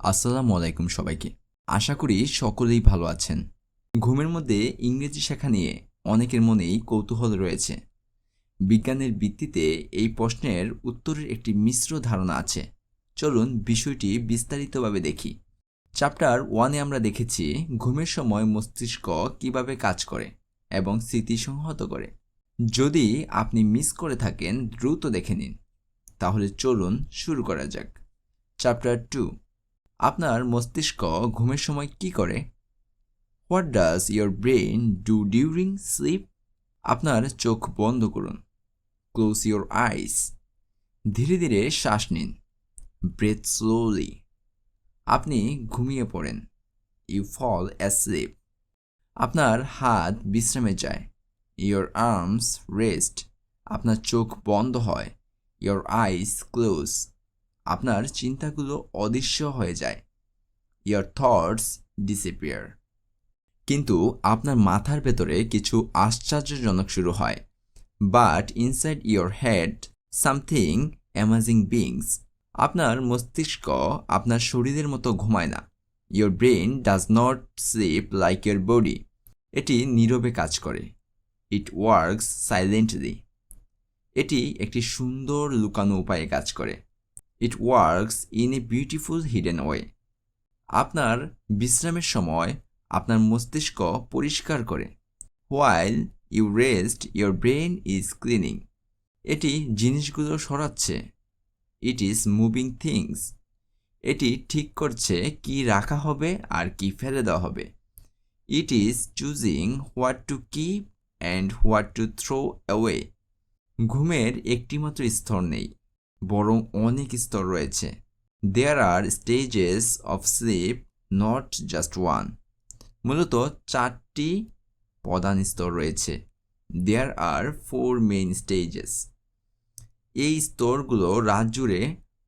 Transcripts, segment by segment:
আসসালামু আলাইকুম সবাইকে। আশা করি সকলেই ভালো আছেন। ঘুমের মধ্যে ইংরেজি শেখা নিয়ে অনেকের মনেই কৌতূহল রয়েছে। বিজ্ঞানের ভিত্তিতে এই প্রশ্নের উত্তরের একটি মিশ্র ধারণা আছে। চলুন বিষয়টি বিস্তারিতভাবে দেখি। চ্যাপ্টার 1-এ আমরা দেখেছি ঘুমের সময় মস্তিষ্ক কিভাবে কাজ করে এবং স্মৃতি সংহত করে। যদি আপনি মিস করে থাকেন দ্রুত দেখে নিন। তাহলে চলুন শুরু করা যাক। চ্যাপ্টার 2, আপনার মস্তিষ্ক ঘুমের সময় কি করে? What does your brain do during sleep? আপনার চোখ বন্ধ করুন। Close your eyes. ধীরে ধীরে শ্বাস নিন। Breathe slowly. আপনি ঘুমিয়ে পড়েন। You fall asleep. আপনার হাত বিশ্রামে যায়। Your arms rest. আপনার চোখ বন্ধ হয়। Your eyes close. আপনার চিন্তাগুলো অদৃশ্য হয়ে যায়। Your thoughts disappear. কিন্তু আপনার মাথার ভেতরে কিছু আশ্চর্যজনক শুরু হয়। But inside your head something amazing begins. আপনার মস্তিষ্ক আপনার শরীরের মতো ঘুমায় না। Your brain does not sleep like your body. এটি নীরবে কাজ করে। It works silently. এটি একটি সুন্দর লুকানো উপায়ে কাজ করে। It works in a beautiful hidden way. আপনার বিশ্রামের সময় আপনার মস্তিষ্ক পরিষ্কার করে। While you rest your brain is cleaning. এটি জিনিসগুলো সরাচ্ছে। It is moving things. এটি ঠিক করছে কি রাখা হবে আর কি ফেলে দেওয়া হবে। It is choosing what to keep and what to throw away. ঘুমের একটিমাত্র স্তর নেই, বরং অনেক স্তর রয়েছে। There are stages of sleep, not just one. মূলত 4টি প্রধান স্তর রয়েছে। There are 4 main stages. এই স্তরগুলো রাত জুড়ে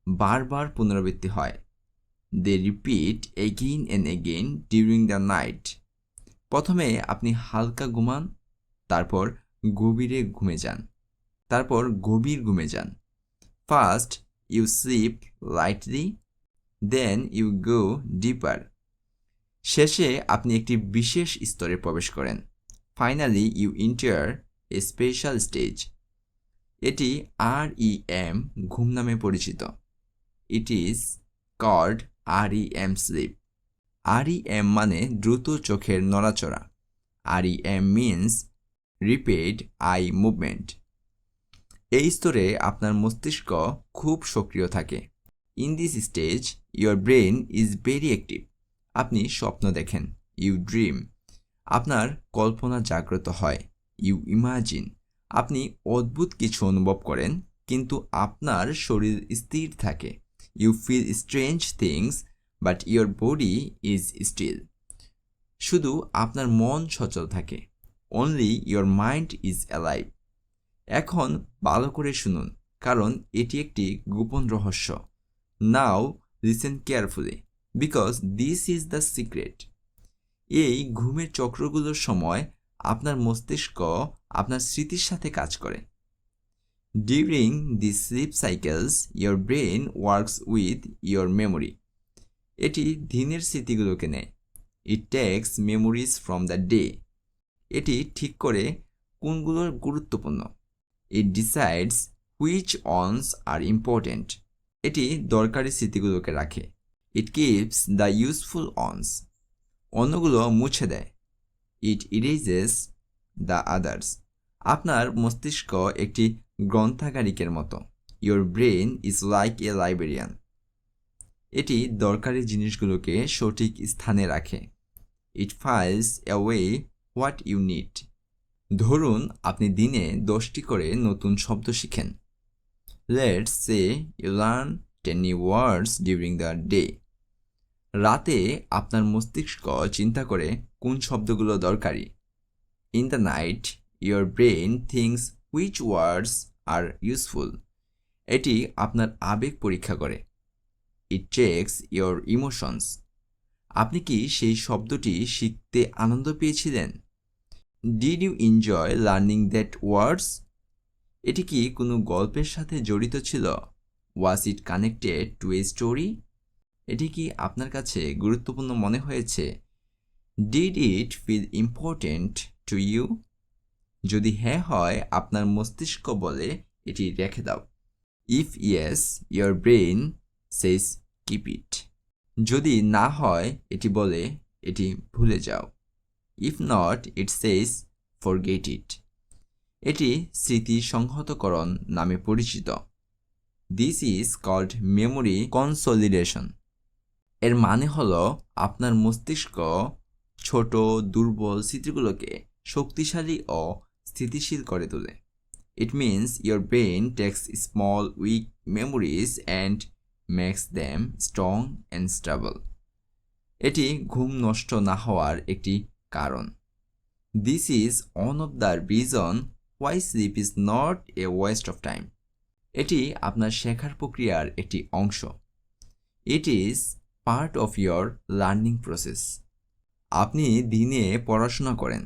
বারবার পুনরাবৃত্তি হয়। They repeat again and again during the night. প্রথমে আপনি হালকা ঘুমান, তারপর গভীরে ঘুমে যান, তারপর গভীর ঘুমে যান। First, you sleep lightly, then you go deeper. শেষে আপনি একটি বিশেষ স্তরে প্রবেশ করেন। Finally, you enter a special stage. এটি REM ঘুম নামে পরিচিত। It is called REM sleep. REM মানে দ্রুত চোখের নড়াচড়া। REM means rapid eye movement. এই স্তরে আপনার মস্তিষ্ক খুব সক্রিয় থাকে। In this stage your brain is very active. আপনি স্বপ্ন দেখেন। You dream. আপনার কল্পনা জাগ্রত হয়। You imagine. আপনি অদ্ভুত কিছু অনুভব করেন, কিন্তু আপনার শরীর স্থির থাকে। You feel strange things but your body is still. শুধু আপনার মন সচল থাকে। Only your mind is alive. এখন ভালো করে শুনুন, কারণ এটি একটি গোপন রহস্য। Now listen carefully, because this is the secret. এই ঘুমের চক্রগুলোর সময় আপনার মস্তিষ্ক আপনার স্মৃতির সাথে কাজ করে। During the sleep cycles your brain works with your memory. এটি দিনের স্মৃতিগুলোকে নেয়। It takes memories from the day. এটি ঠিক করে কোনগুলো গুরুত্বপূর্ণ। It decides which ones are important. এটি দরকারি স্মৃতিগুলোকে রাখে। It keeps the useful ones. অন্যগুলো মুছে দেয়। It erases the others. আপনার মস্তিষ্ক একটি গ্রন্থাগারিকের মতো। Your brain is like a librarian. এটি দরকারি জিনিসগুলোকে সঠিক স্থানে রাখে। It files away what you need. ধরুন আপনি দিনে 10টি করে নতুন শব্দ শিখেন। Let's say you learn 10 new words during the day. রাতে আপনার মস্তিষ্ক চিন্তা করে কোন শব্দগুলো দরকারি। In the night, your brain thinks which words are useful. এটি আপনার আবেগ পরীক্ষা করে। It checks your emotions. আপনি কি সেই শব্দটি শিখতে আনন্দ পেয়েছিলেন? Did you enjoy learning that words? এটি কি কোনো গল্পের সাথে জড়িত ছিল? Was it connected to a story? এটি কি আপনার কাছে গুরুত্বপূর্ণ মনে হয়েছে? Did it feel important to you? যদি হ্যাঁ হয়, আপনার মস্তিষ্ক বলে এটি রেখে দাও। If yes, your brain says keep it. যদি না হয়, এটি বলে এটি ভুলে যাও। If not, it says forget it. এটি স্মৃতি সংহতকরণ নামে পরিচিত। This is called memory consolidation. এর মানে হলো আপনার মস্তিষ্ক ছোট দুর্বল স্মৃতিগুলোকে শক্তিশালী ও স্থিতিশীল করে তোলে। It means your brain takes small weak memories and makes them strong and stable. এটি ঘুম নষ্ট না হওয়ার একটি কারণ। This is one of the reason why sleep is not a waste of time. এটি আপনার শেখার প্রক্রিয়ার একটি অংশ। It is part of your learning process. আপনি দিনে পড়াশোনা করেন,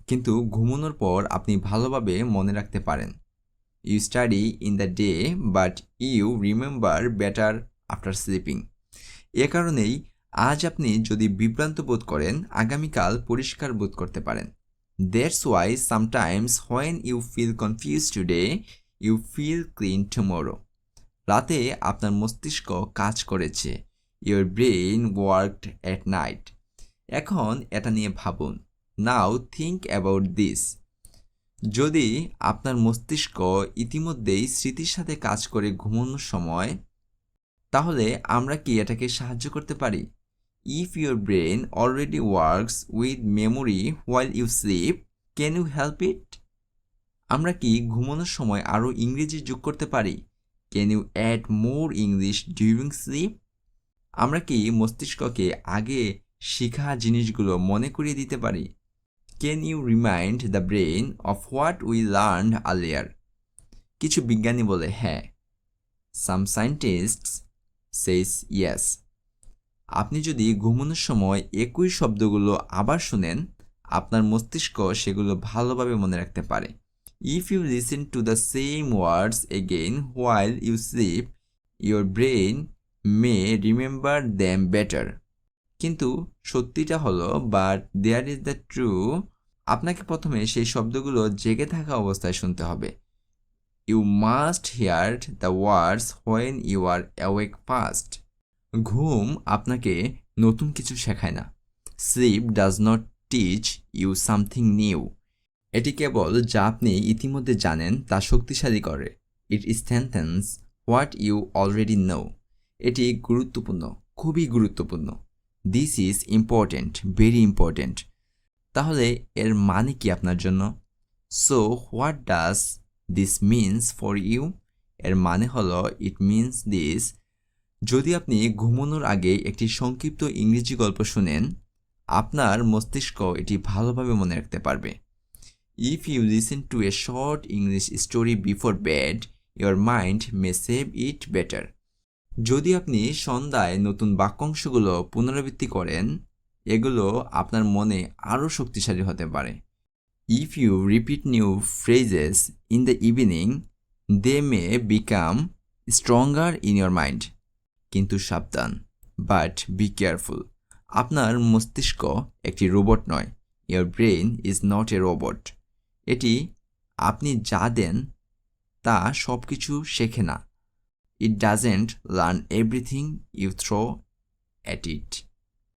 কিন্তু ঘুমানোর পর আপনি ভালোভাবে মনে রাখতে পারেন। You study in the day, but you remember better after sleeping. এ কারণেই আজ আপনি যদি বিভ্রান্ত বোধ করেন, আগামীকাল পরিষ্কার বোধ করতে পারেন। That's why sometimes when you feel confused today, you feel clean tomorrow. রাতে আপনার মস্তিষ্ক কাজ করেছে। Your brain worked at night. এখন এটা নিয়ে ভাবুন। Now think about this. যদি আপনার মস্তিষ্ক ইতিমধ্যেই স্মৃতির সাথে কাজ করে ঘুমানোর সময়, তাহলে আমরা কি এটাকে সাহায্য করতে পারি? If your brain already works with memory while you sleep, can you help it? আমরা কি ঘুমানোর সময় আরও ইংরেজি যোগ করতে পারি? Can you add more English during sleep? আমরা কি মস্তিষ্ককে আগে শেখা জিনিসগুলো মনে করিয়ে দিতে পারি? Can you remind the brain of what we learned earlier? কিছু বিজ্ঞানী বলে হ্যাঁ। Some scientists says yes. আপনি যদি ঘুমানোর সময় একই শব্দগুলো আবার শুনেন, আপনার মস্তিষ্ক সেগুলো ভালোভাবে মনে রাখতে পারে। If you listen to the same words again while you sleep, your brain may remember them better. কিন্তু সত্যিটা হলো, but there is the true, আপনাকে প্রথমে সেই শব্দগুলো জেগে থাকা অবস্থায় শুনতে হবে। You must hear the words when you are awake first. ঘুম আপনাকে নতুন কিছু শেখায় না। Sleep does not teach you something new. এটি কেবল যা আপনি ইতিমধ্যে জানেন তা শক্তিশালী করে। It strengthens what you already know. এটি গুরুত্বপূর্ণ, খুবই গুরুত্বপূর্ণ। This is important, very important. তাহলে এর মানে কি আপনার জন্য? So what does this means for you? এর মানে হলো ইট মিনস দিস। যদি আপনি ঘুমানোর আগে একটি সংক্ষিপ্ত ইংরেজি গল্প শুনেন, আপনার মস্তিষ্ক এটি ভালোভাবে মনে রাখতে পারবে। If you listen to a short English story before bed, your mind may save it better. যদি আপনি সন্ধ্যায় নতুন বাক্যাংশগুলো পুনরাবৃত্তি করেন, এগুলো আপনার মনে আরও শক্তিশালী হতে পারে। If you repeat new phrases in the evening, they may become stronger in your mind. কিন্তু সাবধান, বাট বি কেয়ারফুল। আপনার মস্তিষ্ক একটি রোবট নয়। Your brain is not a robot. এটি আপনি যা দেন তা সব কিছু শেখে না। It doesn't learn everything you throw at it.